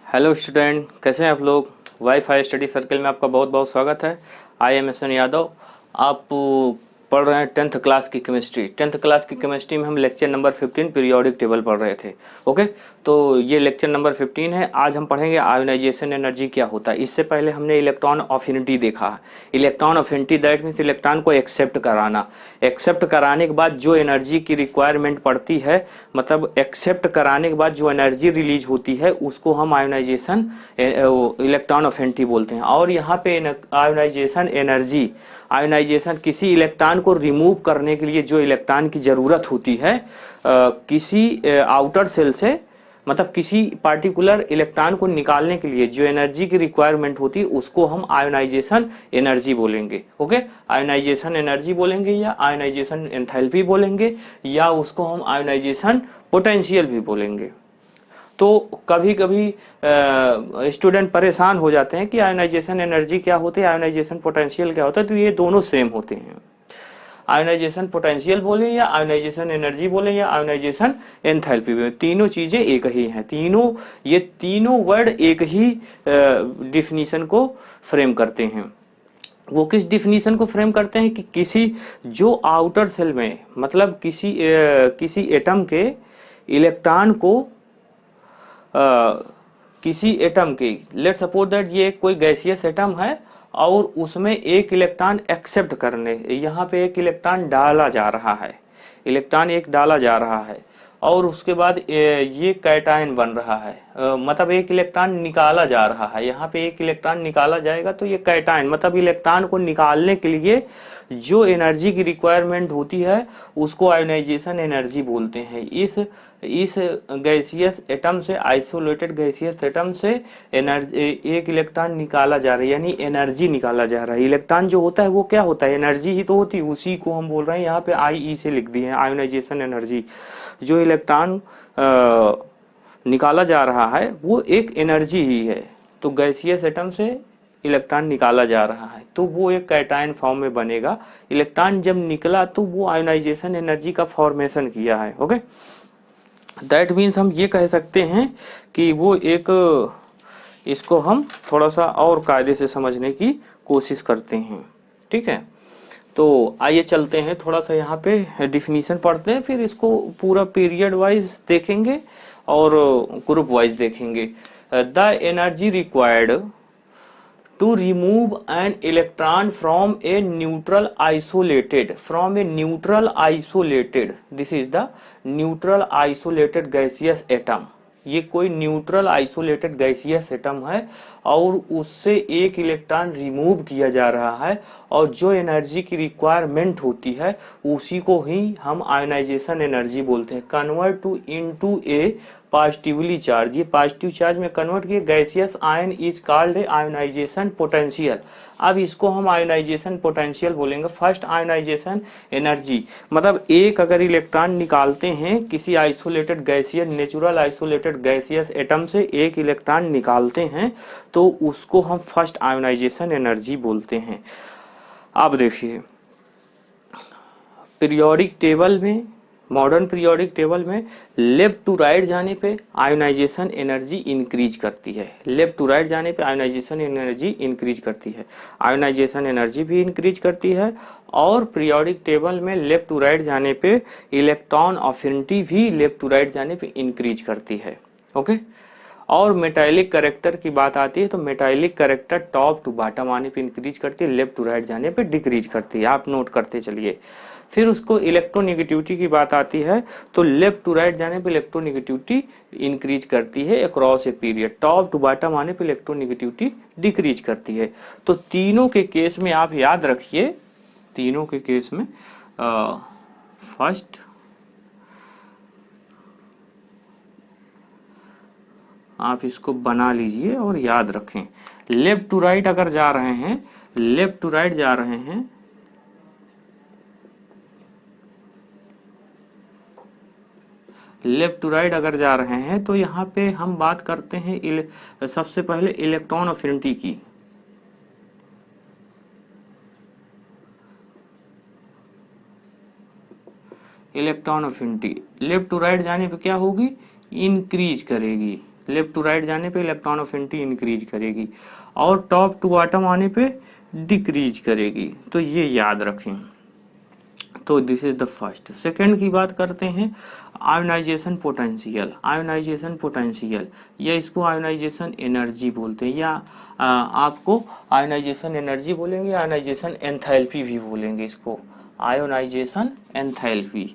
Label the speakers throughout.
Speaker 1: Hello student, कैसे हैं आप लोग। वाईफाई स्टडी सर्कल में आपका बहुत बहुत स्वागत है। I am S N Yadav. आप पढ़ रहे हैं 10th क्लास की केमिस्ट्री। 10th क्लास की केमिस्ट्री में हम लेक्चर नंबर 15 पीरियोडिक टेबल पढ़ रहे थे। ओके, तो ये लेक्चर नंबर 15 है। आज हम पढ़ेंगे आयोनाइजेशन एनर्जी क्या होता है। इससे पहले हमने इलेक्ट्रॉन अफिनिटी देखा। Electron affinity that means electron को एक्सेप्ट कराना। एक्सेप्ट कराने के बाद जो एनर्जी की रिक्वायरमेंट पड़ती है, मतलब एक्सेप्ट कराने के बाद जो एनर्जी रिलीज होती है, उसको हम आयोनाइजेशन इलेक्ट्रॉन अफिनिटी बोलते हैं। और यहाँ पे आयोनाइजेशन एनर्जी, आयोनाइजेशन किसी इलेक्ट्रॉन को रिमूव करने के लिए जो इलेक्ट्रॉन की जरूरत होती है किसी आउटर सेल से, मतलब किसी पार्टिकुलर इलेक्ट्रॉन को निकालने के लिए जो एनर्जी की रिक्वायरमेंट होती है, उसको हम आयोनाइजेशन एनर्जी बोलेंगे। ओके, आयोनाइजेशन एनर्जी बोलेंगे या आयोनाइजेशन एंथैल्पी बोलेंगे या उसको हम आयोनाइजेशन पोटेंशियल भी बोलेंगे। तो कभी कभी स्टूडेंट परेशान हो जाते हैं कि आयोनाइजेशन एनर्जी क्या होती है, आयोनाइजेशन पोटेंशियल क्या होता है। तो ये दोनों सेम होते हैं। आयोनाइजेशन पोटेंशियल बोले या आयोनाइजेशन एनर्जी बोले या आयोनाइजेशन एंथैल्पी बोले, तीनों चीजें एक ही हैं। ये तीनों वर्ड एक ही डिफिनीशन को फ्रेम करते हैं। वो किस डिफिनीशन को फ्रेम करते हैं कि किसी जो आउटर सेल में, मतलब किसी एटम के इलेक्ट्रॉन को किसी एटम के, लेट सपोज दैट ये कोई गैसियस एटम है और उसमें एक इलेक्ट्रॉन एक्सेप्ट करने, यहाँ पे एक इलेक्ट्रॉन डाला जा रहा है, इलेक्ट्रॉन एक डाला जा रहा है और उसके बाद ये कैटायन बन रहा है, मतलब एक इलेक्ट्रॉन निकाला जा रहा है। यहाँ पे एक इलेक्ट्रॉन निकाला जाएगा तो ये कैटायन, मतलब इलेक्ट्रॉन को निकालने के लिए जो एनर्जी की रिक्वायरमेंट होती है उसको आयोनाइजेशन एनर्जी बोलते हैं। इस गैसियस एटम से, आइसोलेटेड गैसियस एटम से एनर्जी, एक इलेक्ट्रॉन निकाला जा रहा है, यानी एनर्जी निकाला जा रहा है। इलेक्ट्रॉन जो होता है वो क्या होता है, एनर्जी ही तो होती है, उसी को हम बोल रहे हैं। यहाँ पे आई से लिख दिए हैं आयोनाइजेशन एनर्जी। जो इलेक्ट्रॉन निकाला जा रहा है वो एक एनर्जी ही है। तो गैसियस एटम से इलेक्ट्रॉन निकाला जा रहा है तो वो एक कैटायन फॉर्म में बनेगा। इलेक्ट्रॉन जब निकला तो वो आयोनाइजेशन एनर्जी का फॉर्मेशन किया है। ओके, दैट मीन्स हम ये कह सकते हैं कि वो एक, इसको हम थोड़ा सा और कायदे से समझने की कोशिश करते हैं। ठीक है, तो आइए चलते हैं थोड़ा सा यहाँ पे डिफिनीशन पढ़ते हैं, फिर इसको पूरा पीरियड वाइज देखेंगे और ग्रुप वाइज देखेंगे। The energy required to remove an electron from a neutral isolated, this is the neutral isolated gaseous atom। ये कोई न्यूट्रल आइसोलेटेड गैसियस एटम है और उससे एक इलेक्ट्रॉन रिमूव किया जा रहा है और जो एनर्जी की रिक्वायरमेंट होती है उसी को ही हम आयोनाइजेशन एनर्जी बोलते हैं। Convert to into a positively charge, ये पॉजिटिव चार्ज में कन्वर्ट किए gaseous ion is called ionization potential. अब इसको हम आयोनाइजेशन पोटेंशियल बोलेंगे। फर्स्ट आयोनाइजेशन एनर्जी, मतलब एक अगर इलेक्ट्रॉन निकालते हैं किसी isolated gaseous, natural isolated gaseous atom से एक इलेक्ट्रॉन निकालते हैं तो उसको हम फर्स्ट आयोनाइजेशन एनर्जी बोलते हैं। अब देखिए पीरियोडिक टेबल में, मॉडर्न पीरियोडिक टेबल में लेफ्ट टू राइट जाने पे आयोनाइजेशन एनर्जी इंक्रीज करती है। लेफ्ट टू राइट जाने पे आयोनाइजेशन एनर्जी इंक्रीज करती है, आयोनाइजेशन एनर्जी भी इंक्रीज करती है। और पीरियोडिक टेबल में लेफ्ट टू राइट जाने पे इलेक्ट्रॉन अफिनिटी भी लेफ्ट टू राइट जाने पे इंक्रीज करती है। ओके, और मेटालिक करेक्टर की बात आती है तो metallic character top to bottom आने पे इंक्रीज करती है, लेफ्ट टू राइट जाने पे डिक्रीज करती है। आप नोट करते चलिए। फिर उसको इलेक्ट्रोनेगेटिविटी की बात आती है तो लेफ्ट टू राइट जाने पे इलेक्ट्रोनेगेटिविटी इंक्रीज करती है across a period, top to bottom आने पे इलेक्ट्रोनेगेटिविटी डिक्रीज करती है। तो तीनों के केस में आप याद रखिए, तीनों के केस में फर्स्ट आप इसको बना लीजिए और याद रखें। लेफ्ट टू राइट अगर जा रहे हैं, लेफ्ट टू राइट जा रहे हैं लेफ्ट टू राइट अगर जा रहे हैं तो यहाँ पे हम बात करते हैं सबसे पहले इलेक्ट्रॉन अफिनिटी की। Electron affinity left to right जाने पे क्या होगी, इंक्रीज करेगी। लेफ्ट टू राइट जाने पे इलेक्ट्रॉन अफिनिटी इंक्रीज करेगी और टॉप टू बॉटम आने पे डिक्रीज करेगी। तो ये याद रखें। तो this is the first. Second की बात करते हैं आयोनाइजेशन पोटेंशियल। आयोनाइजेशन पोटेंशियल या इसको आयोनाइजेशन एनर्जी बोलते हैं, या आपको आयोनाइजेशन एनर्जी बोलेंगे, आयोनाइजेशन एंथैल्पी भी बोलेंगे इसको, आयोनाइजेशन एंथैल्पी।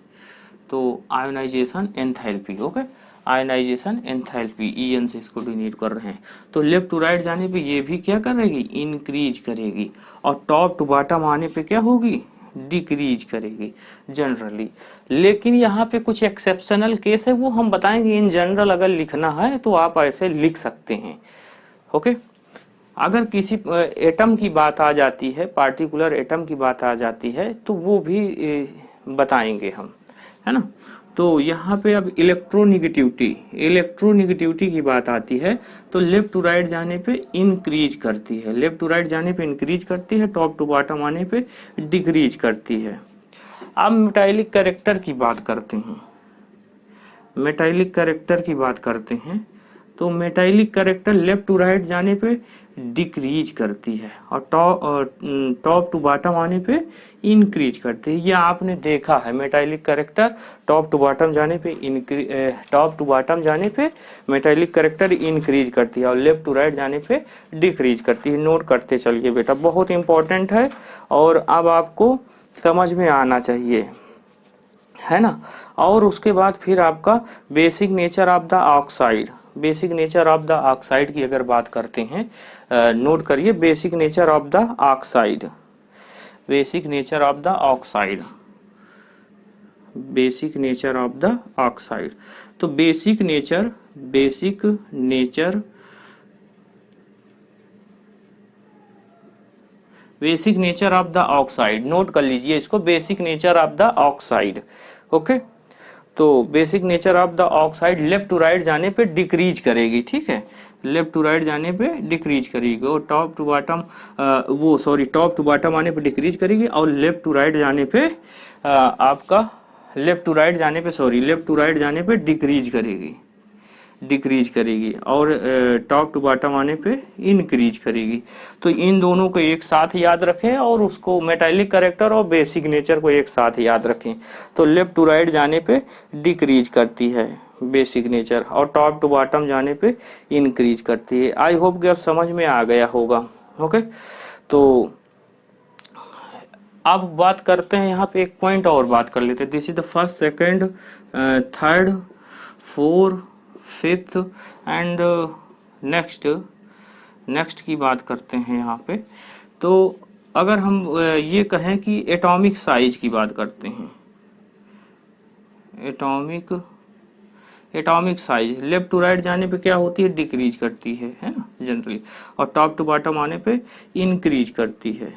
Speaker 1: तो ionisation enthalpy, okay, ionisation enthalpy EN से इसको डिनोट कर रहे हैं। तो लेफ्ट टू राइट जाने पे ये भी क्या करेगी, इंक्रीज करेगी, और टॉप टू बॉटम आने पे क्या होगी, डिक्रीज करेगी जनरली। लेकिन यहाँ पे कुछ एक्सेप्शनल केस है, वो हम बताएंगे। इन जनरल अगर लिखना है तो आप ऐसे लिख सकते हैं, ओके। अगर किसी एटम की बात आ जाती है, पार्टिकुलर एटम की बात आ जाती है, तो वो भी बताएंगे हम, है ना। तो यहाँ पे अब इलेक्ट्रोनिगेटिविटी की बात आती है, तो लेफ्ट टू राइट जाने पे इंक्रीज करती है, लेफ्ट टू राइट जाने पे इंक्रीज करती है, टॉप टू बॉटम आने पे डिक्रीज करती है। अब मेटालिक कैरेक्टर की बात करते हैं, मेटालिक कैरेक्टर की बात करते हैं। तो metallic character left to right जाने पे डिक्रीज करती है और टॉप टू बॉटम आने पे इंक्रीज करती है। ये आपने देखा है, metallic character top to bottom जाने पे मेटालिक कैरेक्टर इंक्रीज करती है और लेफ्ट टू राइट जाने पे डिक्रीज करती है। नोट करते चलिए बेटा, बहुत इंपॉर्टेंट है और अब आपको समझ में आना चाहिए, है ना। और उसके बाद फिर आपका basic nature of the oxide, basic nature of the oxide की अगर बात करते हैं, नोट करिए, basic nature of the oxide, basic nature of the oxide, basic nature of the oxide. तो basic nature of the oxide, note कर लीजिए इसको, basic nature of the oxide, okay. तो basic nature of the oxide left to right जाने पे decrease करेगी, ठीक है, लेफ्ट टू राइट जाने पे डिक्रीज करेगी और top to bottom top to bottom आने पे डिक्रीज करेगी और लेफ्ट टू राइट जाने पे आपका लेफ्ट टू राइट जाने पे डिक्रीज करेगी और टॉप टू बॉटम आने पे इंक्रीज करेगी। तो इन दोनों को एक साथ याद रखें और उसको मेटालिक कैरेक्टर और बेसिक नेचर को एक साथ याद रखें। तो लेफ्ट टू राइट जाने पे डिक्रीज करती है बेसिक नेचर और टॉप टू बॉटम जाने पे इंक्रीज करती है। आई होप कि अब समझ में आ गया होगा, ओके। तो अब बात करते हैं, यहाँ पे एक पॉइंट और बात कर लेते हैं। This is the first, second, third, fourth, fifth and next की बात करते हैं यहाँ पे। तो अगर हम ये कहें कि एटॉमिक साइज की बात करते हैं, atomic size left to right जाने पे क्या होती है, डिक्रीज करती है ना जनरली, और टॉप टू बॉटम आने पे इंक्रीज करती है।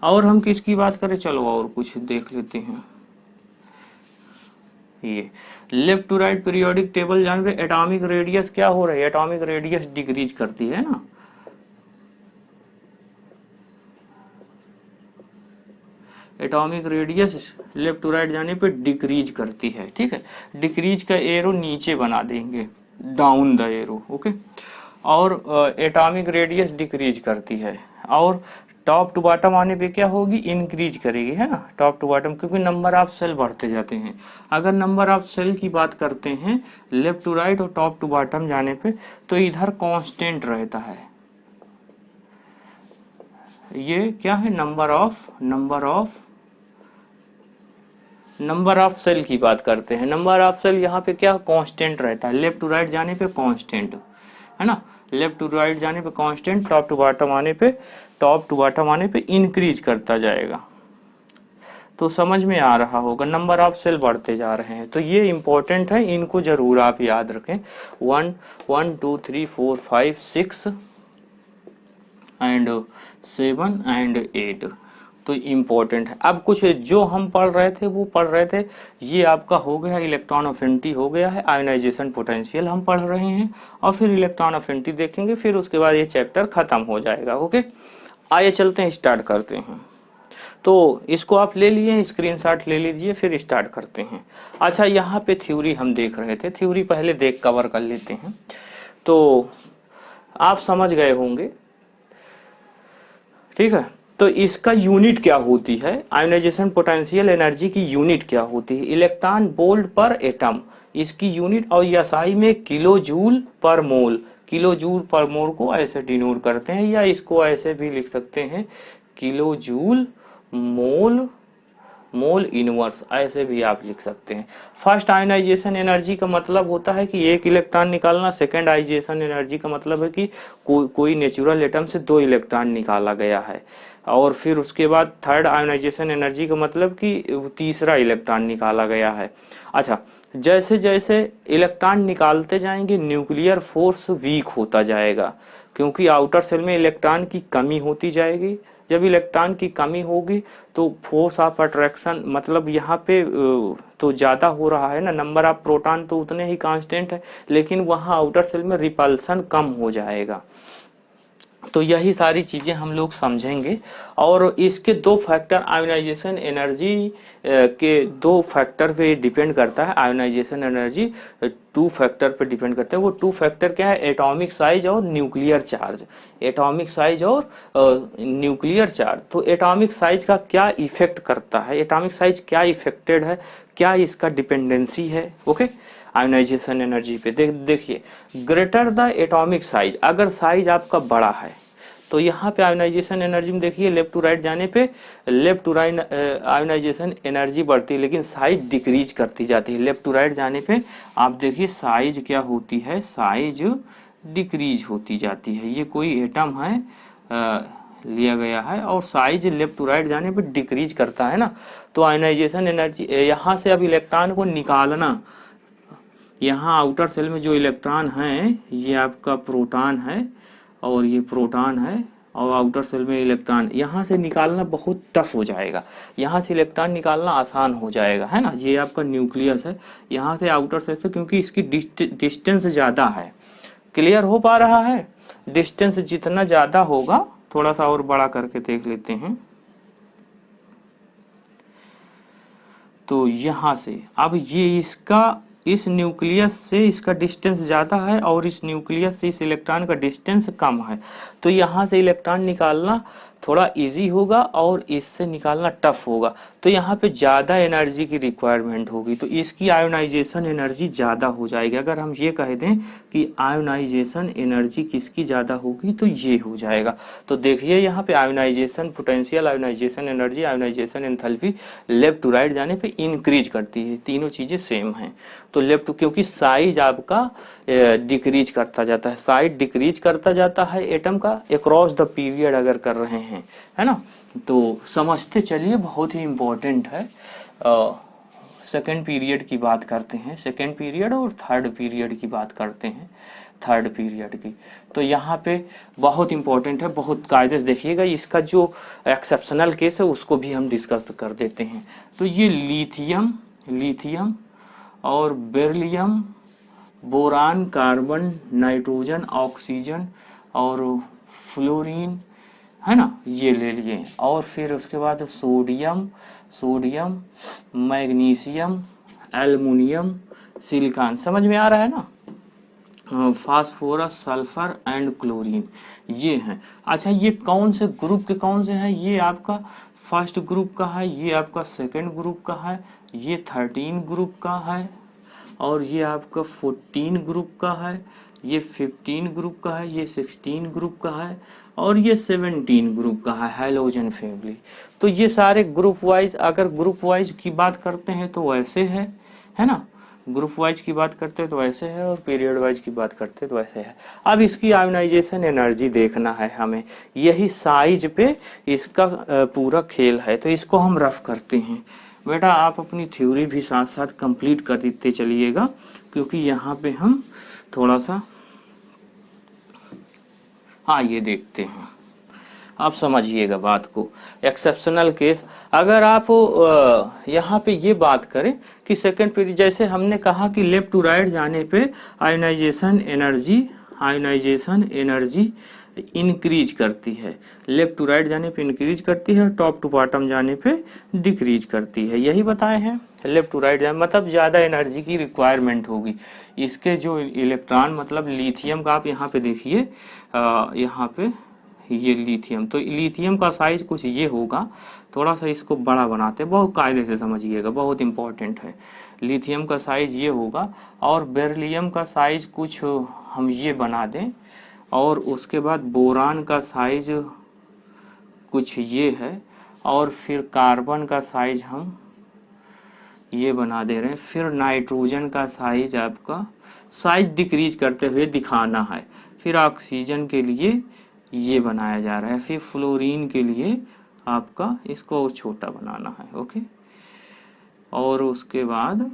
Speaker 1: और हम किसकी बात करें, चलो और कुछ देख लेते हैं। ये left to right periodic table जाने पे एटॉमिक रेडियस क्या हो रहा है, एटॉमिक रेडियस डिक्रीज करती है ना, atomic radius left to right जाने पे डिक्रीज करती है, ठीक है। डिक्रीज का एरो नीचे बना देंगे, डाउन द एरो, ओके। और एटॉमिक रेडियस डिक्रीज करती है और टॉप टू बॉटम आने पे क्या होगी, इंक्रीज करेगी, है ना, टॉप टू बॉटम, क्योंकि नंबर ऑफ सेल बढ़ते जाते हैं। अगर नंबर ऑफ सेल की बात करते हैं लेफ्ट टू राइट और टॉप टू बॉटम जाने पे, तो इधर कांस्टेंट रहता है, ये क्या है, नंबर ऑफ सेल की बात करते हैं। नंबर ऑफ सेल यहाँ पे क्या कांस्टेंट रहता है, लेफ्ट टू राइट जाने पे कांस्टेंट, है ना, लेफ्ट टू राइट जाने पे कांस्टेंट, टॉप टू बॉटम आने पे इंक्रीज करता जाएगा। तो समझ में आ रहा होगा, नंबर ऑफ सेल बढ़ते जा रहे हैं। तो ये इंपॉर्टेंट है, इनको जरूर आप याद रखें। 1 2 3 4 5 6 एंड 7 एंड 8, तो इम्पोर्टेंट है। अब कुछ जो हम पढ़ रहे थे ये आपका हो गया, इलेक्ट्रॉन अफिनिटी हो गया है, आयोनाइजेशन पोटेंशियल हम पढ़ रहे हैं और फिर इलेक्ट्रॉन अफिनिटी देखेंगे, फिर उसके बाद ये चैप्टर खत्म हो जाएगा, ओके। आइए चलते हैं, स्टार्ट करते हैं। तो इसको आप ले लिए, स्क्रीनशॉट ले लीजिए, फिर स्टार्ट करते हैं। अच्छा, यहाँ पे थ्योरी हम देख रहे थे, थ्योरी पहले देख कवर कर लेते हैं। तो आप समझ गए होंगे, ठीक है। तो इसका यूनिट क्या होती है, आयोनाइजेशन पोटेंशियल एनर्जी की यूनिट क्या होती है, इलेक्ट्रॉन वोल्ट पर एटम इसकी यूनिट, और एसआई में किलो जूल पर मोल, किलो जूल पर मोल को ऐसे डिनोट करते हैं, या इसको ऐसे भी लिख सकते हैं kilo joule mole mole inverse, ऐसे भी आप लिख सकते हैं। फर्स्ट आयोनाइजेशन एनर्जी का मतलब होता है कि एक इलेक्ट्रॉन निकालना, सेकेंड आयोनाइजेशन एनर्जी का मतलब है कि कोई नेचुरल एटम से 2 इलेक्ट्रॉन निकाला गया है, और फिर उसके बाद थर्ड आयोनाइजेशन एनर्जी का मतलब कि तीसरा इलेक्ट्रॉन निकाला गया है। अच्छा, जैसे जैसे इलेक्ट्रॉन निकालते जाएंगे न्यूक्लियर फोर्स वीक होता जाएगा, क्योंकि आउटर सेल में इलेक्ट्रॉन की कमी होती जाएगी। जब इलेक्ट्रॉन की कमी होगी तो फोर्स ऑफ अट्रैक्शन, मतलब यहाँ पे तो ज़्यादा हो रहा है ना, नंबर ऑफ प्रोटॉन तो उतने ही कांस्टेंट है, लेकिन वहाँ आउटर सेल में रिपल्सन कम हो जाएगा। तो यही सारी चीज़ें हम लोग समझेंगे। और इसके 2 फैक्टर, आयोनाइजेशन एनर्जी के 2 फैक्टर पे डिपेंड करता है। आयोनाइजेशन एनर्जी 2 फैक्टर पे डिपेंड करते हैं। वो 2 फैक्टर क्या है, एटॉमिक साइज और न्यूक्लियर चार्ज। एटॉमिक साइज और न्यूक्लियर चार्ज। तो एटॉमिक साइज का क्या इफेक्ट करता है, एटॉमिक साइज क्या इफेक्टेड है, क्या इसका डिपेंडेंसी है, ओके, आयोनाइजेशन एनर्जी पे। देखिए, ग्रेटर द एटॉमिक साइज, अगर साइज आपका बड़ा है तो यहाँ पे आयोनाइजेशन एनर्जी में देखिए लेफ्ट टू राइट जाने पे left to right ionization energy बढ़ती है, लेकिन साइज डिक्रीज करती जाती है। लेफ्ट टू राइट जाने पे आप देखिए साइज क्या होती है, साइज डिक्रीज होती जाती है। ये कोई एटम है लिया गया है और साइज लेफ्ट टू राइट जाने पे डिक्रीज करता है ना। तो आयोनाइजेशन एनर्जी, यहाँ से अब इलेक्ट्रॉन को निकालना, यहाँ आउटर सेल में जो इलेक्ट्रॉन है ये आपका प्रोटॉन है और ये प्रोटॉन है, और आउटर सेल में इलेक्ट्रॉन, यहाँ से निकालना बहुत टफ हो जाएगा। यहाँ से इलेक्ट्रॉन निकालना आसान हो जाएगा, है ना। ये आपका न्यूक्लियस है, यहाँ से आउटर सेल से, क्योंकि इसकी डिस्टेंस ज़्यादा है। क्लियर हो पा रहा है, डिस्टेंस जितना ज़्यादा होगा, थोड़ा सा और बड़ा करके देख लेते हैं। तो यहाँ से अब ये इसका, इस न्यूक्लियस से इसका डिस्टेंस ज़्यादा है और इस न्यूक्लियस से इस इलेक्ट्रॉन का डिस्टेंस कम है, तो यहाँ से इलेक्ट्रॉन निकालना थोड़ा इजी होगा और इससे निकालना टफ होगा। तो यहाँ पे ज़्यादा एनर्जी की रिक्वायरमेंट होगी, तो इसकी आयोनाइजेशन एनर्जी ज़्यादा हो जाएगी। अगर हम ये कह दें कि आयोनाइजेशन एनर्जी किसकी ज़्यादा होगी तो ये हो जाएगा। तो देखिए यहाँ पे ionization potential, ionization energy, ionization enthalpy left to right जाने पे इंक्रीज करती है। तीनों चीज़ें सेम हैं। तो लेफ्ट, क्योंकि साइज आपका डिक्रीज करता जाता है, साइज डिक्रीज करता जाता है एटम का अक्रॉस द पीरियड अगर कर रहे हैं, है ना। तो समझते चलिए, बहुत ही इम्पोर्टेंट है। सेकेंड पीरियड की बात करते हैं, सेकेंड पीरियड और थर्ड पीरियड की बात करते हैं, थर्ड पीरियड की। तो यहाँ पे बहुत इंपॉर्टेंट है, बहुत कायदे से देखिएगा। इसका जो एक्सेप्शनल केस है उसको भी हम डिस्कस कर देते हैं। तो ये लिथियम और beryllium, boron, carbon, nitrogen, oxygen और फ्लोरीन, है ना, ये ले लिए। और फिर उसके बाद सोडियम, मैग्नीशियम, एल्युमिनियम, सिलिकॉन, समझ में आ रहा है ना, फास्फोरस, सल्फर एंड क्लोरीन, ये हैं। अच्छा, ये कौन से ग्रुप के कौन से हैं, ये आपका फर्स्ट ग्रुप का है, ये आपका सेकंड ग्रुप का है, ये 13 ग्रुप का है, और ये आपका 14 ग्रुप का है, ये 15 ग्रुप का है, ये 16 ग्रुप का है, और ये 17 ग्रुप का है, हैलोजन फैमिली। तो ये सारे ग्रुप वाइज, अगर ग्रुप वाइज की बात करते हैं तो वैसे है ना, ग्रुप वाइज की बात करते हैं तो ऐसे है, और पीरियड वाइज की बात करते हैं तो ऐसे है। अब इसकी आयोनाइजेशन एनर्जी देखना है हमें, यही साइज पे इसका पूरा खेल है। तो इसको हम रफ करते हैं। बेटा आप अपनी थ्योरी भी साथ साथ कंप्लीट कर देते चलिएगा, क्योंकि यहाँ पे हम थोड़ा सा, हाँ ये देखते हैं, आप समझिएगा बात को। एक्सेप्शनल केस, अगर आप यहाँ पे ये बात करें कि सेकेंड पीरियड, जैसे हमने कहा कि लेफ्ट टू राइट जाने पे आयोनाइजेशन एनर्जी इंक्रीज करती है, लेफ्ट टू राइट जाने पे इंक्रीज करती है, टॉप टू बॉटम जाने पे डिक्रीज करती है। यही बताए हैं। लेफ्ट टू राइट जाने मतलब ज़्यादा एनर्जी की रिक्वायरमेंट होगी। इसके जो इलेक्ट्रॉन मतलब लिथियम का आप यहाँ पे देखिए, यहाँ पे ये लिथियम, तो लिथियम का साइज कुछ ये होगा। थोड़ा सा इसको बड़ा बनाते हैं, बहुत कायदे से समझिएगा, बहुत इंपॉर्टेंट है। लिथियम का साइज ये होगा और बेरिलियम का साइज कुछ हम ये बना दें, और उसके बाद बोरान का साइज कुछ ये है, और फिर कार्बन का साइज हम ये बना दे रहे हैं। फिर नाइट्रोजन का साइज आपका साइज डिक्रीज करते हुए दिखाना है। फिर ऑक्सीजन के लिए ये बनाया जा रहा है। फिर फ्लोरीन के लिए आपका इसको और छोटा बनाना है। ओके, और उसके बाद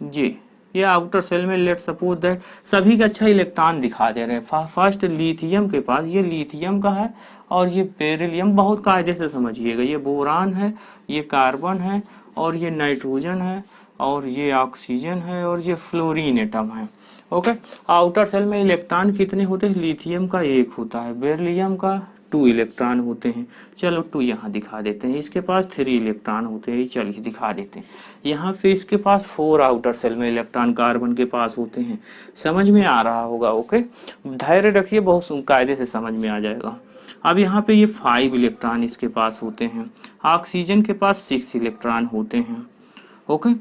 Speaker 1: ये आउटर सेल में लेट सपोज दैट सभी का अच्छा इलेक्ट्रॉन दिखा दे रहे हैं। फर्स्ट लिथियम के पास ये लिथियम का है, और ये बेरिलियम, बहुत कायदे से समझिएगा, ये बोरान है, ये कार्बन है, और ये नाइट्रोजन है, और ये ऑक्सीजन है, और ये फ्लोरीन एटम है। ओके, आउटर सेल में इलेक्ट्रॉन कितने होते हैं? लिथियम का 1 होता है, बेरिलियम का 2 इलेक्ट्रॉन होते हैं। चलो 2 यहाँ दिखा देते हैं। इसके पास 3 इलेक्ट्रॉन होते हैं, चलिए दिखा देते हैं। यहाँ पे इसके पास 4 आउटर सेल में इलेक्ट्रॉन कार्बन के पास होते हैं। समझ में आ रहा होगा? ओके, धैर्य रखिए, बहुत कायदे से समझ में आ जाएगा। अब यहाँ पे ये 5 इलेक्ट्रॉन इसके पास होते हैं। ऑक्सीजन के पास 6 इलेक्ट्रॉन होते हैं। ओके,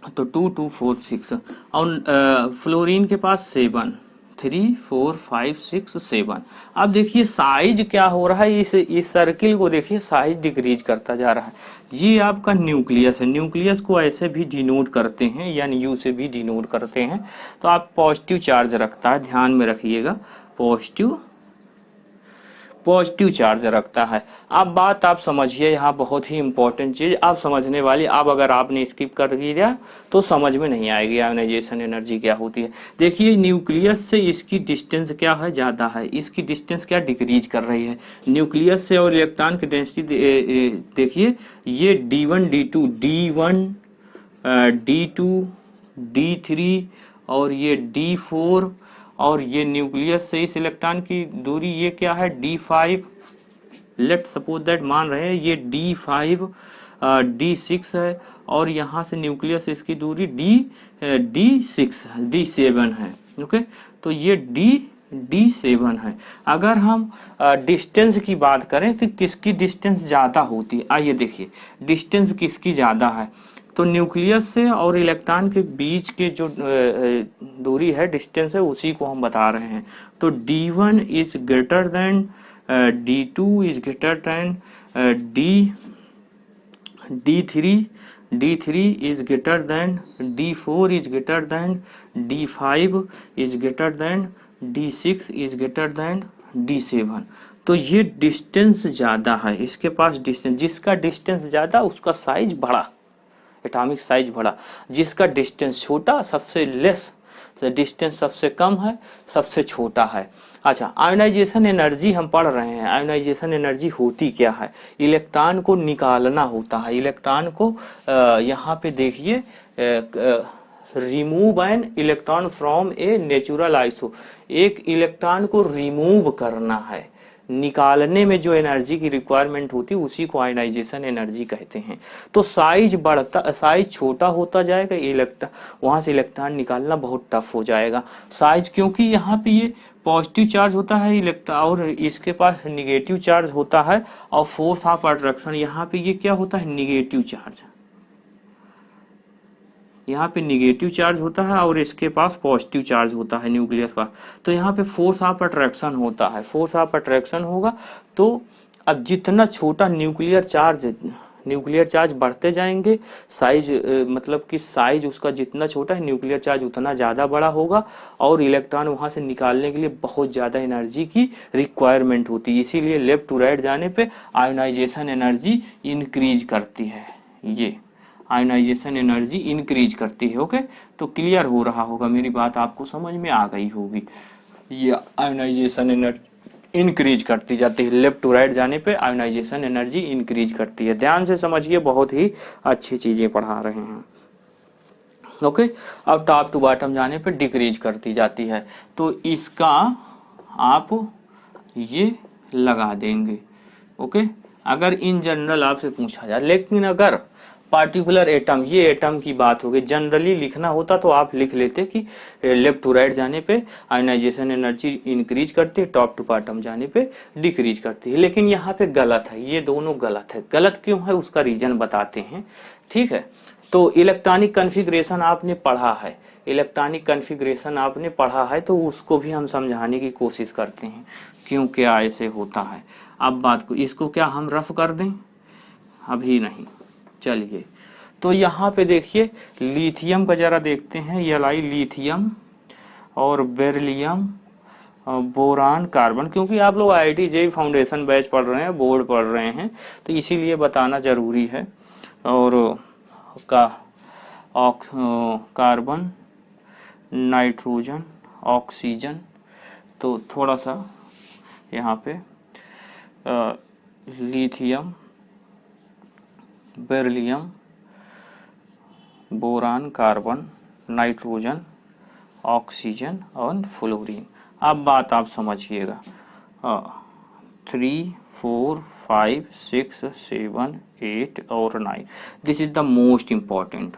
Speaker 1: तो 2 2 4 6, और फ्लोरीन के पास 7, 3 4 5 6 7। अब देखिए साइज क्या हो रहा है, इस सर्किल को देखिए, साइज डिक्रीज करता जा रहा है। ये आपका न्यूक्लियस है। न्यूक्लियस को ऐसे भी डिनोट करते हैं, यानी यू से भी डिनोट करते हैं। तो आप पॉजिटिव चार्ज रखता है, ध्यान में रखिएगा, पॉजिटिव चार्ज रखता है। अब बात आप समझिए, यहाँ बहुत ही इंपॉर्टेंट चीज आप समझने वाली। अब अगर आपने स्किप कर दिया तो समझ में नहीं आएगी आयोनाइजेशन एनर्जी क्या होती है। देखिए न्यूक्लियस से इसकी डिस्टेंस क्या है, ज्यादा है, इसकी डिस्टेंस क्या डिक्रीज कर रही है। न्यूक्लियस से और इलेक्ट्रॉन की डेंसिटी देखिए, ये D1 D2 D1 D2 D3 और ये D4, और ये न्यूक्लियस से इस इलेक्ट्रॉन की दूरी ये क्या है, D5। लेट सपोज दैट मान रहे हैं ये D5 D6 है, और यहाँ से न्यूक्लियस से इसकी दूरी D7 है। ओके, तो ये D7 है। अगर हम डिस्टेंस की बात करें तो किसकी डिस्टेंस ज़्यादा होती है? आइए देखिए डिस्टेंस किसकी ज़्यादा है। तो न्यूक्लियस से और इलेक्ट्रॉन के बीच के जो दूरी है, डिस्टेंस है, उसी को हम बता रहे हैं। तो D1 is greater than D2 is greater than D3 is greater than D4 is greater than D5 is greater than D6 is greater than D7। तो ये डिस्टेंस ज़्यादा है, इसके पास डिस्टेंस, जिसका डिस्टेंस ज़्यादा उसका साइज बड़ा, एटॉमिक साइज बड़ा। जिसका डिस्टेंस छोटा, सबसे लेस, डिस्टेंस सबसे कम है, सबसे छोटा है। अच्छा, आयोनाइजेशन एनर्जी हम पढ़ रहे हैं। आयोनाइजेशन एनर्जी होती क्या है? इलेक्ट्रॉन को निकालना होता है। इलेक्ट्रॉन को यहाँ पे देखिए, remove an electron from a natural iso, एक इलेक्ट्रॉन को रिमूव करना है। निकालने में जो एनर्जी की रिक्वायरमेंट होती है उसी को आयनाइजेशन एनर्जी कहते हैं। तो साइज बढ़ता, साइज छोटा होता जाएगा, इलेक्ट्रॉन वहां से इलेक्ट्रॉन निकालना बहुत टफ हो जाएगा। साइज, क्योंकि यहाँ पे ये पॉजिटिव चार्ज होता है इलेक्ट्रॉन, और इसके पास निगेटिव चार्ज होता है, और फोर्स ऑफ अट्रैक्शन यहाँ पे ये क्या होता है, निगेटिव चार्ज। यहाँ पे निगेटिव चार्ज होता है और इसके पास पॉजिटिव चार्ज होता है न्यूक्लियस पर। तो यहाँ पे फोर्स ऑफ अट्रैक्शन होता है, फोर्स ऑफ अट्रैक्शन होगा। तो अब जितना छोटा न्यूक्लियर चार्ज बढ़ते जाएंगे, साइज मतलब कि साइज उसका जितना छोटा है, न्यूक्लियर चार्ज उतना ज़्यादा बड़ा होगा, और इलेक्ट्रॉन वहाँ से निकालने के लिए बहुत ज़्यादा एनर्जी की रिक्वायरमेंट होती है। इसीलिए लेफ्ट टू राइट जाने पे आयोनाइजेशन एनर्जी इंक्रीज करती है। ये आयोनाइजेशन एनर्जी इंक्रीज करती है। ओके, तो क्लियर हो रहा होगा, मेरी बात आपको समझ में आ गई होगी। ये आयोनाइजेशन एनर्जी इंक्रीज करती जाती है, लेफ्ट टू राइट जाने पे आयोनाइजेशन एनर्जी इंक्रीज करती है। ध्यान से समझिए, बहुत ही अच्छी चीजें पढ़ा रहे हैं। ओके, अब टॉप टू बॉटम जाने पे डिक्रीज करती जाती है। तो इसका आप ये लगा देंगे। ओके, अगर इन जनरल आपसे पूछा जाए, लेकिन अगर पार्टिकुलर एटम, ये एटम की बात होगी, जनरली लिखना होता तो आप लिख लेते कि लेफ्ट टू राइट जाने पे आयनाइजेशन एनर्जी इंक्रीज करती है, टॉप टू बॉटम जाने पे डिक्रीज करती है। लेकिन यहाँ पे गलत है, ये दोनों गलत है। गलत क्यों है उसका रीजन बताते हैं, ठीक है। तो इलेक्ट्रॉनिक कॉन्फ़िगरेशन आपने पढ़ा है, इलेक्ट्रॉनिक कॉन्फ़िगरेशन आपने पढ़ा है, तो उसको भी हम समझाने की कोशिश करते हैं क्यों क्या ऐसे होता है। अब बात को, इसको क्या हम रफ कर दें? अभी नहीं, चलिए। तो यहाँ पे देखिए लिथियम का जरा देखते हैं, Li लिथियम और बेरिलियम, बोरान, कार्बन। क्योंकि आप लोग IIT JEE फाउंडेशन बैच पढ़ रहे हैं, बोर्ड पढ़ रहे हैं, तो इसीलिए बताना जरूरी है। और कार्बन, नाइट्रोजन, ऑक्सीजन, तो थोड़ा सा यहाँ पे lithium, beryllium, boron, carbon, nitrogen, oxygen और फ्लोरीन। अब बात आप समझिएगा, 3, 4, 5, 6, 7, 8 और 9। This is the most important,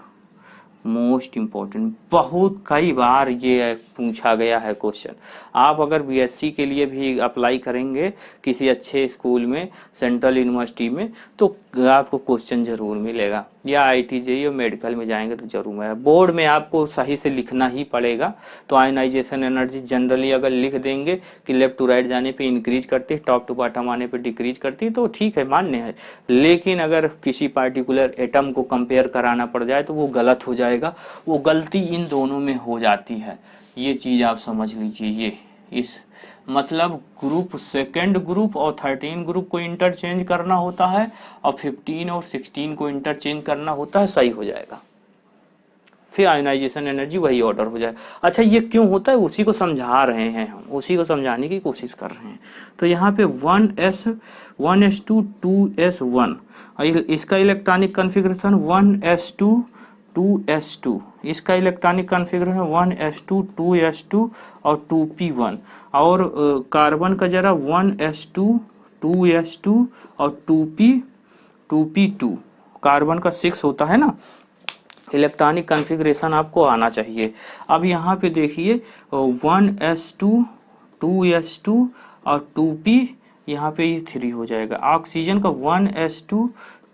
Speaker 1: बहुत कई बार ये पूछा गया है क्वेश्चन। आप अगर BSc के लिए भी अप्लाई करेंगे किसी अच्छे स्कूल में, सेंट्रल यूनिवर्सिटी में, तो आपको क्वेश्चन जरूर मिलेगा, या IIT JEE और मेडिकल में जाएंगे तो जरूर मिलेगा। बोर्ड में आपको सही से लिखना ही पड़ेगा। तो आयनाइजेशन एनर्जी जनरली अगर लिख देंगे कि लेफ्ट टू राइट जाने पे इंक्रीज करती है, टॉप टू बॉटम आने पे डिक्रीज करती है, तो ठीक है, मान्य है। लेकिन अगर किसी पार्टिकुलर एटम को कंपेयर कराना पड़ जाए तो वो गलत हो जाएगा। वो गलती इन दोनों में हो जाती है, ये चीज आप समझ लीजिए। ये इस मतलब ग्रुप, सेकेंड ग्रुप और 13 ग्रुप को इंटरचेंज करना होता है और 15 और 16 को इंटरचेंज करना होता है, सही हो जाएगा। फिर आयनाइजेशन एनर्जी वही ऑर्डर हो जाए। अच्छा, ये क्यों होता है उसी को समझा रहे हैं हम, उसी को समझाने की कोशिश कर रहे हैं। तो यहाँ पे 1s2 2s1, इसका इलेक्ट्रॉनिक कॉन्फ़िगरेशन 1s2 2s2, इसका इलेक्ट्रॉनिक कॉन्फ़िगरेशन 1s2 2s2 और 2p1। और कार्बन का जरा 1s2 2s2 और 2p2, कार्बन का 6 होता है ना। इलेक्ट्रॉनिक कॉन्फ़िगरेशन आपको आना चाहिए। अब यहाँ पे देखिए 1s2 2s2 और 2p, यहाँ पे ये 3 हो जाएगा। ऑक्सीजन का 1s2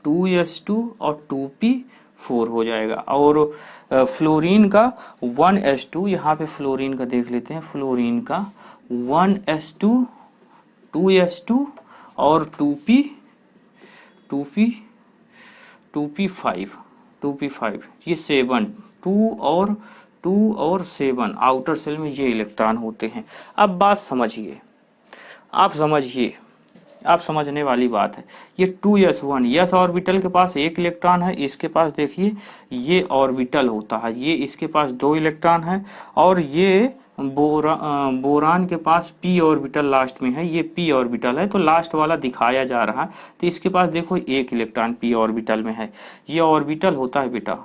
Speaker 1: 2s2 और 2p4 हो जाएगा। और फ्लोरीन का 1s2, यहाँ पे फ्लोरीन का देख लेते हैं, फ्लोरीन का 1s2 2s2 और 2p5, ये 7, 2 और 7 आउटर सेल में ये इलेक्ट्रॉन होते हैं। अब बात समझिए, आप समझिए, आप समझने वाली बात है। ये 2s1, यस ऑर्बिटल के पास 1 इलेक्ट्रॉन है, इसके पास देखिए ये ऑर्बिटल होता है, ये इसके पास 2 इलेक्ट्रॉन है। और ये बोरान के पास p ऑर्बिटल लास्ट में है, ये p ऑर्बिटल है, तो लास्ट वाला दिखाया जा रहा है। तो इसके पास देखो 1 इलेक्ट्रॉन p ऑर्बिटल में है, ये ऑर्बिटल होता है बेटा।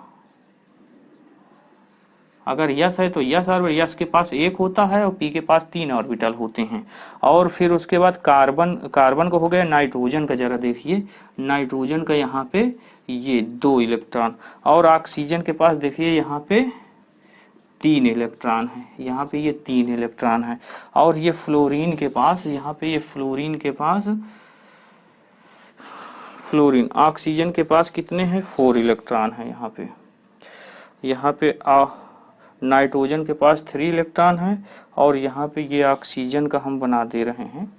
Speaker 1: अगर यस है तो यस ऑर्बिटल, यस के पास 1 होता है और p के पास 3 ऑर्बिटल होते हैं। और फिर उसके बाद कार्बन का हो गया। नाइट्रोजन का जरा देखिए, नाइट्रोजन का यहाँ पे ये 2 इलेक्ट्रॉन। और ऑक्सीजन के पास देखिए यहाँ पे 3 इलेक्ट्रॉन है, यहाँ पे ये 3 इलेक्ट्रॉन है। और ये फ्लोरीन के पास, यहाँ पे ये फ्लोरीन के पास, फ्लोरीन ऑक्सीजन के पास कितने हैं? 4 इलेक्ट्रॉन है यहाँ पे नाइट्रोजन के पास 3 इलेक्ट्रॉन है। और यहाँ पे ये ऑक्सीजन का हम बना दे रहे हैं,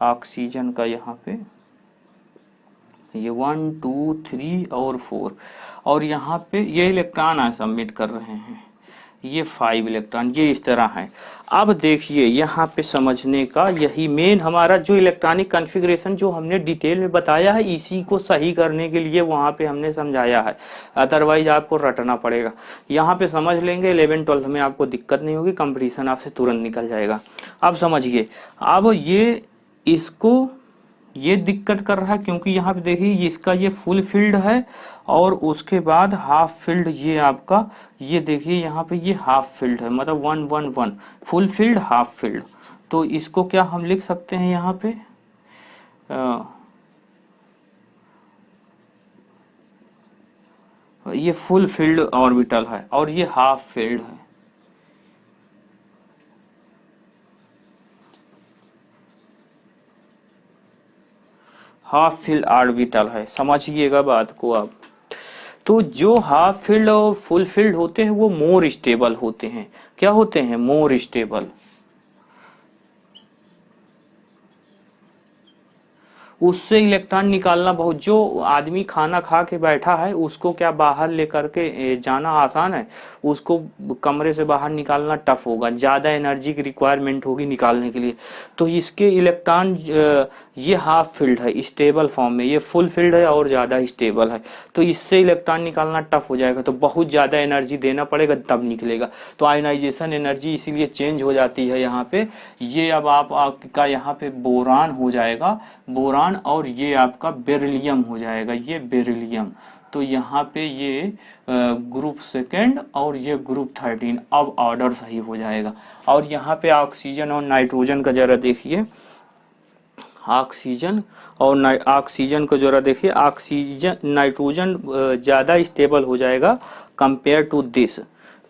Speaker 1: ऑक्सीजन का यहाँ पे ये 1 2 3 और 4। और यहाँ पे ये इलेक्ट्रॉन सबमिट कर रहे हैं, ये 5 इलेक्ट्रॉन, ये इस तरह है। अब देखिए यहाँ पे समझने का यही मेन हमारा जो इलेक्ट्रॉनिक कॉन्फ़िगरेशन जो हमने डिटेल में बताया है, इसी को सही करने के लिए वहाँ पे हमने समझाया है। अदरवाइज आपको रटना पड़ेगा। यहाँ पे समझ लेंगे 11 12 में आपको दिक्कत नहीं होगी, कंप्लीशन आपसे तुरंत निकल जाएगा। अब समझिए, अब ये इसको ये दिक्कत कर रहा है क्योंकि यहाँ पे देखिए इसका ये फुल फील्ड है और उसके बाद हाफ फील्ड, ये आपका ये देखिए यहाँ पे ये हाफ फील्ड है, मतलब 1 1 1 फुल फील्ड हाफ फील्ड। तो इसको क्या हम लिख सकते हैं यहाँ पे, ये फुल फिल्ड ऑर्बिटल है और ये हाफ फिल्ड है। हाफ फील्ड ऑर्बिटल है, समझिएगा बात को आप। तो जो हाफ फील्ड और फुल फील्ड होते हैं वो मोर स्टेबल होते हैं। क्या होते हैं? More stable. उससे इलेक्ट्रॉन निकालना बहुत, जो आदमी खाना खा के बैठा है उसको क्या बाहर लेकर के जाना आसान है? उसको कमरे से बाहर निकालना टफ होगा, ज़्यादा एनर्जी की रिक्वायरमेंट होगी निकालने के लिए। तो इसके इलेक्ट्रॉन, ये हाफ फील्ड है स्टेबल फॉर्म में, ये फुल फील्ड है और ज़्यादा स्टेबल है, तो इससे इलेक्ट्रॉन निकालना टफ हो जाएगा, तो बहुत ज़्यादा एनर्जी देना पड़ेगा तब निकलेगा। तो आयनाइजेशन एनर्जी इसीलिए चेंज हो जाती है यहाँ पे। ये अब आपका यहाँ पे बोरान हो जाएगा, बोरान, और ये आपका बेरिलियम हो जाएगा, ये बेरिलियम। तो यहाँ पे ये ग्रुप सेकेंड और ये ग्रुप 13, अब ऑर्डर सही हो जाएगा। और यहाँ पे ऑक्सीजन और नाइट्रोजन का जरा देखिए, ऑक्सीजन और ऑक्सीजन को जरा देखिए, ऑक्सीजन नाइट्रोजन ज़्यादा स्टेबल हो जाएगा कंपेयर टू दिस,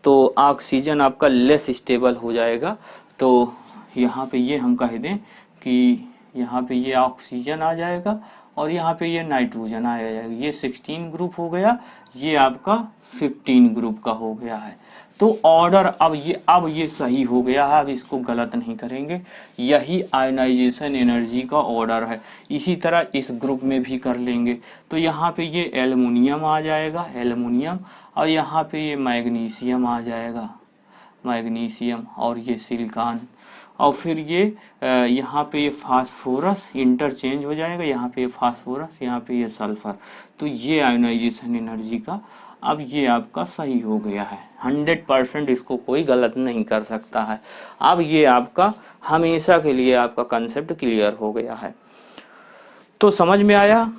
Speaker 1: तो ऑक्सीजन आपका लेस स्टेबल हो जाएगा। तो यहाँ पे ये हम कह दें कि यहाँ पे ये ऑक्सीजन आ जाएगा और यहाँ पे ये नाइट्रोजन आ जाएगा, ये 16 ग्रुप हो गया, ये आपका 15 ग्रुप का हो गया है। तो ऑर्डर अब ये सही हो गया है, अब इसको गलत नहीं करेंगे। यही आयनाइजेशन एनर्जी का ऑर्डर है। इसी तरह इस ग्रुप में भी कर लेंगे। तो यहाँ पे ये एल्युमिनियम आ जाएगा, एल्युमिनियम, और यहाँ पे ये मैग्नीशियम आ जाएगा, मैग्नीशियम, और ये सिलिकॉन, और फिर ये यहाँ पे ये फास्फोरस इंटरचेंज हो जाएगा, यहाँ पे ये फास्फोरस, यहाँ पे ये सल्फर। तो ये आयनाइजेशन एनर्जी का अब ये आपका सही हो गया है, 100%, इसको कोई गलत नहीं कर सकता है। अब ये आपका हमेशा के लिए आपका कंसेप्ट क्लियर हो गया है। तो समझ में आया,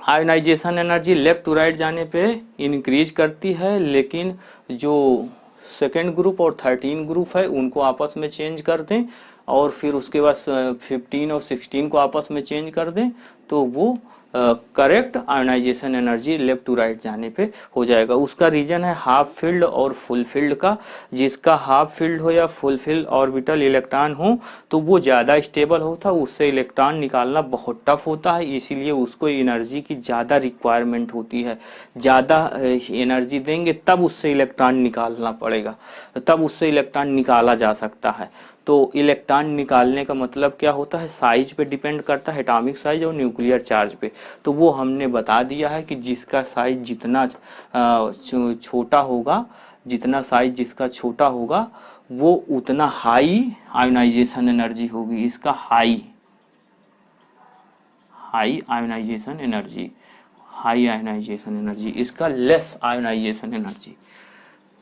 Speaker 1: ionization energy left to right जाने पे इंक्रीज करती है, लेकिन जो सेकेंड ग्रुप और 13 ग्रुप है उनको आपस में चेंज कर दें, और फिर उसके बाद 15 और 16 को आपस में चेंज कर दें, तो वो correct ionization energy left to right जाने पे हो जाएगा। उसका रीजन है हाफ फील्ड और फुल फील्ड का। जिसका हाफ फील्ड हो या फुल फील्ड ऑर्बिटल इलेक्ट्रॉन हो तो वो ज़्यादा स्टेबल होता है, उससे इलेक्ट्रॉन निकालना बहुत टफ होता है, इसीलिए उसको एनर्जी की ज़्यादा रिक्वायरमेंट होती है। ज़्यादा एनर्जी देंगे तब उससे इलेक्ट्रॉन निकालना पड़ेगा, तब उससे इलेक्ट्रॉन निकाला जा सकता है। तो इलेक्ट्रॉन निकालने का मतलब क्या होता है? साइज पे डिपेंड करता है, एटॉमिक साइज और न्यूक्लियर चार्ज पे। तो वो हमने बता दिया है कि जिसका साइज जितना छोटा होगा, जितना साइज जिसका छोटा होगा वो उतना हाई आयोनाइजेशन एनर्जी होगी। इसका high ionisation energy, high ionisation energy. इसका less ionisation energy,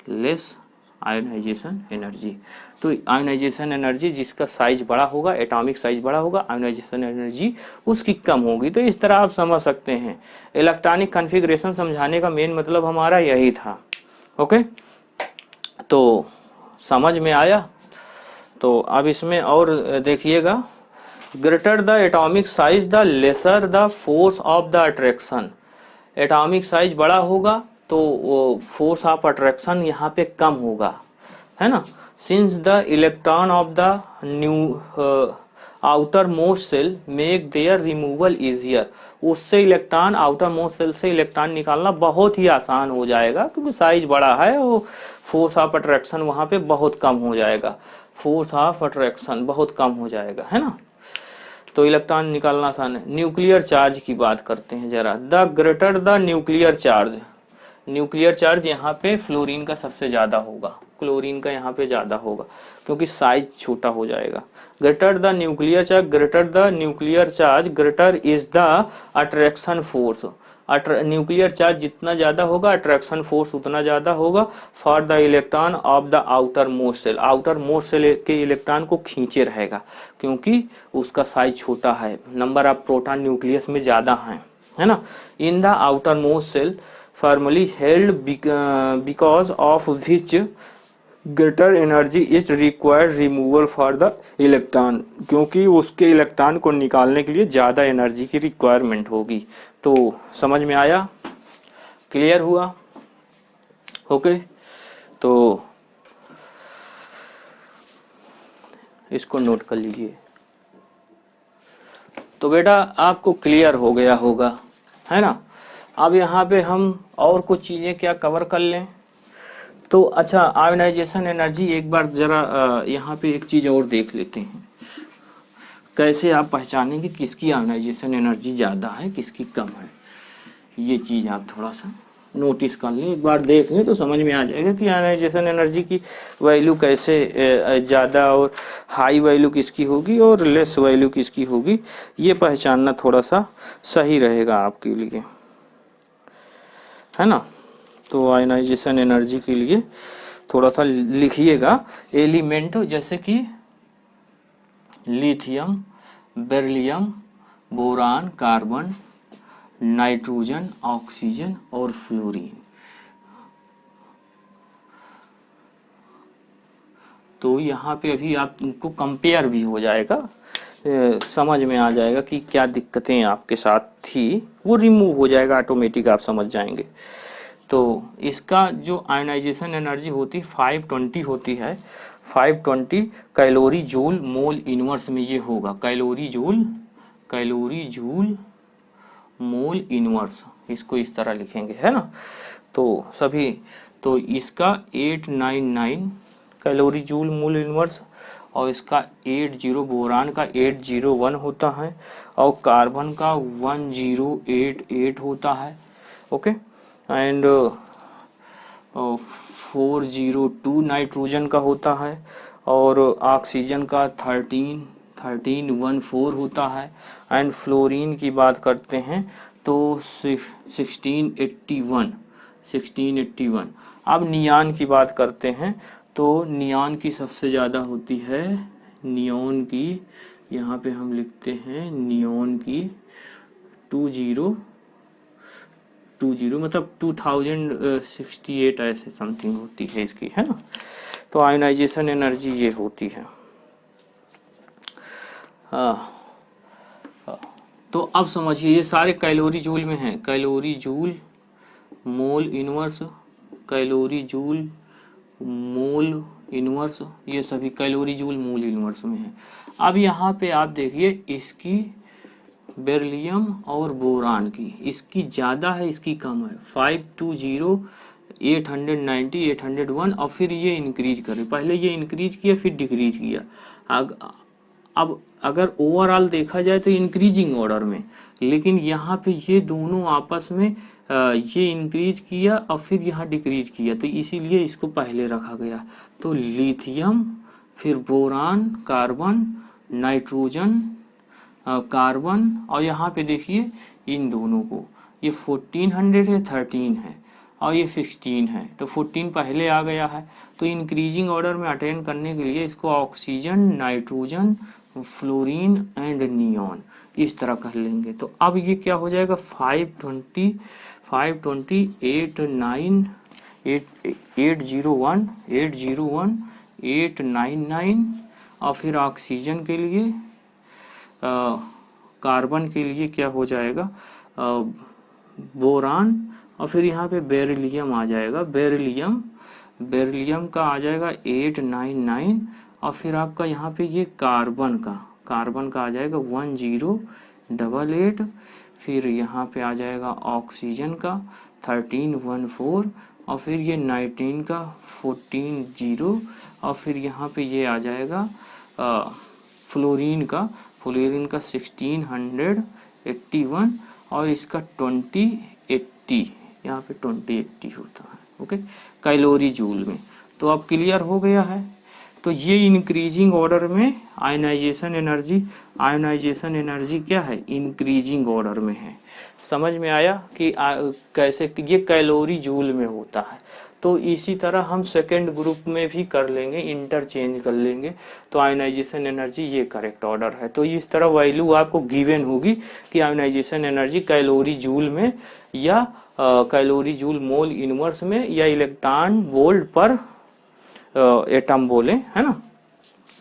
Speaker 1: less ionisation energy. तो आयोनाइजेशन एनर्जी जिसका साइज बड़ा होगा, एटॉमिक साइज बड़ा होगा, आयोनाइजेशन एनर्जी उसकी कम होगी। तो इस तरह आप समझ सकते हैं। इलेक्ट्रॉनिक कॉन्फ़िगरेशन समझाने का मेन मतलब हमारा यही था। ओके, तो समझ में आया। तो अब इसमें और देखिएगा, greater the atomic size the lesser the force of the attraction. Atomic size बड़ा होगा तो फोर्स ऑफ अट्रैक्शन यहाँ पे कम होगा, है ना। Since the electron of the new outer most shell make their removal easier. उससे इलेक्ट्रॉन, आउटर मोस्ट सेल से इलेक्ट्रॉन निकालना बहुत ही आसान हो जाएगा, क्योंकि साइज बड़ा है और फोर्स ऑफ अट्रैक्शन वहाँ पे बहुत कम हो जाएगा, फोर्स ऑफ अट्रैक्शन बहुत कम हो जाएगा, है ना। तो इलेक्ट्रॉन निकालना आसान है। न्यूक्लियर चार्ज की बात करते हैं जरा। The greater the nuclear charge, nuclear charge यहाँ पे फ्लोरीन का सबसे ज्यादा होगा, क्लोरीन का यहाँ पे ज्यादा होगा, क्योंकि साइज छोटा हो जाएगा। Greater the nuclear charge, greater the nuclear charge, greater is the attraction force. Nuclear charge जितना ज्यादा होगा, अट्रैक्शन फोर्स उतना ज्यादा होगा for the electron of the outer most shell. Outer most shell के इलेक्ट्रॉन को खींचे रहेगा, क्योंकि उसका साइज छोटा है, नंबर ऑफ प्रोटॉन न्यूक्लियस में ज्यादा है ना। In the outer most shell firmly held because of which greater energy is required removal for the electron, क्योंकि उसके इलेक्ट्रॉन को निकालने के लिए ज़्यादा एनर्जी की रिक्वायरमेंट होगी। तो समझ में आया, क्लियर हुआ? ओके, तो इसको नोट कर लीजिए। तो बेटा आपको क्लियर हो गया होगा, है ना? अब यहाँ पे हम और कुछ चीज़ें क्या कवर कर लें। तो अच्छा, आयोनाइजेशन एनर्जी एक बार जरा यहाँ पे एक चीज़ और देख लेते हैं, कैसे आप पहचानेंगे किसकी आयोनाइजेशन एनर्जी ज़्यादा है किसकी कम है। ये चीज़ आप थोड़ा सा नोटिस कर लें, एक बार देख लें तो समझ में आ जाएगा कि आयोनाइजेशन एनर्जी की वैल्यू कैसे ज़्यादा और हाई वैल्यू किसकी होगी और लेस वैल्यू किसकी होगी, ये पहचानना थोड़ा सा सही रहेगा आपके लिए, है ना? तो आयोनाइजेशन एनर्जी के लिए थोड़ा सा लिखिएगा एलिमेंट, जैसे कि lithium, beryllium, boron, carbon, nitrogen, oxygen और फ्लोरीन। तो यहाँ पे अभी आपको कंपेयर भी हो जाएगा, समझ में आ जाएगा कि क्या दिक्कतें आपके साथ थी, वो रिमूव हो जाएगा ऑटोमेटिक, आप समझ जाएंगे। तो इसका जो आयोनाइजेशन एनर्जी होती है 520 होती है, 520 कैलोरी जूल मोल इनवर्स में ये होगा, कैलोरी जूल मोल इनवर्स, इसको इस तरह लिखेंगे, है ना? तो सभी, तो इसका 899 कैलोरी जूल मोल इनवर्स, और इसका 80, बोरान का 801 होता है, और कार्बन का 1088 होता है। ओके, एंड 402 नाइट्रोजन का होता है, और ऑक्सीजन का 1314 होता है, एंड फ्लोरीन की बात करते हैं तो 1681। अब नियान की बात करते हैं तो नियान की सबसे ज़्यादा होती है, नियोन की यहाँ पे हम लिखते हैं नियोन की 20 मतलब 2068 ऐसे समथिंग होती है इसकी, है ना? तो आयोनाइजेशन एनर्जी ये होती है। तो अब समझिए ये सारे कैलोरी जूल में हैं, calorie joule mole inverse, calorie joule mole inverse, ये सभी कैलोरी जूल मोल इनवर्स में है। अब यहाँ पे आप देखिए इसकी बेरिलियम और बोरान की, इसकी ज़्यादा है इसकी कम है, 520, 890, 801, और फिर ये इंक्रीज करे, पहले ये इंक्रीज किया फिर डिक्रीज किया। अब अगर ओवरऑल देखा जाए तो इंक्रीजिंग ऑर्डर में, लेकिन यहाँ पे ये दोनों आपस में ये इंक्रीज किया और फिर यहाँ डिक्रीज किया, तो इसीलिए इसको पहले रखा गया। तो लिथियम, फिर बोरान, कार्बन, नाइट्रोजन, कार्बन, और यहाँ पे देखिए इन दोनों को, ये 1400 है, 13 है, और ये 16 है, तो 14 पहले आ गया है। तो इंक्रीजिंग ऑर्डर में अटेंड करने के लिए इसको oxygen, nitrogen, fluorine and neon इस तरह कर लेंगे। तो अब ये क्या हो जाएगा, 520, 801, 899, और फिर ऑक्सीजन के लिए, कार्बन के लिए क्या हो जाएगा, बोरान, और फिर यहाँ पे बेरिलियम आ जाएगा, बेरिलियम का आ जाएगा 899, और फिर आपका यहाँ पे ये कार्बन का आ जाएगा 1088, फिर यहाँ पे आ जाएगा ऑक्सीजन का 1314, और फिर ये नाइट्रीन का 140, और फिर यहाँ पे ये आ जाएगा फ्लोरीन का 1681, और इसका 2080, यहाँ पे 2080 होता है। ओके, कैलोरी जूल में। तो अब क्लियर हो गया है। तो ये इंक्रीजिंग ऑर्डर में आयोनाइजेशन एनर्जी क्या है, इंक्रीजिंग ऑर्डर में है। समझ में आया कि कैसे ये कैलोरी जूल में होता है। तो इसी तरह हम सेकेंड ग्रुप में भी कर लेंगे, इंटरचेंज कर लेंगे। तो आयोनाइजेशन एनर्जी ये करेक्ट ऑर्डर है। तो इस तरह वैल्यू आपको गिवन होगी कि आयोनाइजेशन एनर्जी कैलोरी जूल में, या कैलोरी जूल मोल इनवर्स में, या इलेक्ट्रॉन वोल्ट पर एटम बोले, है ना,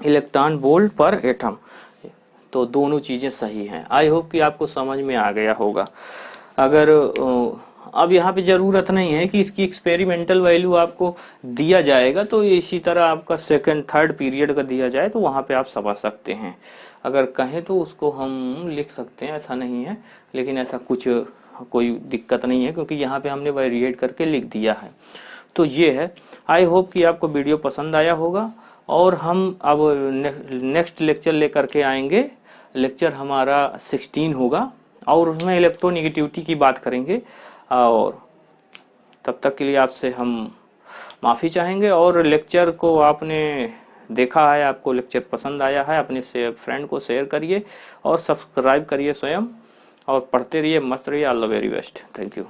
Speaker 1: इलेक्ट्रॉन वोल्ट पर एटम, तो दोनों चीज़ें सही हैं। आई होप कि आपको समझ में आ गया होगा। अगर अब यहाँ पे ज़रूरत नहीं है कि इसकी एक्सपेरिमेंटल वैल्यू आपको दिया जाएगा, तो इसी तरह आपका सेकंड थर्ड पीरियड का दिया जाए तो वहाँ पे आप समझ सकते हैं। अगर कहें तो उसको हम लिख सकते हैं, ऐसा नहीं है, लेकिन ऐसा कुछ कोई दिक्कत नहीं है क्योंकि यहाँ पे हमने वेरिएट करके लिख दिया है। तो ये है। आई होप कि आपको वीडियो पसंद आया होगा, और हम अब नेक्स्ट लेक्चर लेकर के आएंगे। लेक्चर हमारा 16 होगा और उसमें इलेक्ट्रोनेगेटिविटी की बात करेंगे। और तब तक के लिए आपसे हम माफ़ी चाहेंगे। और लेक्चर को आपने देखा है, आपको लेक्चर पसंद आया है, अपने से फ्रेंड को शेयर करिए और सब्सक्राइब करिए स्वयं, और पढ़ते रहिए, मस्त रहिए। All the very best. Thank you.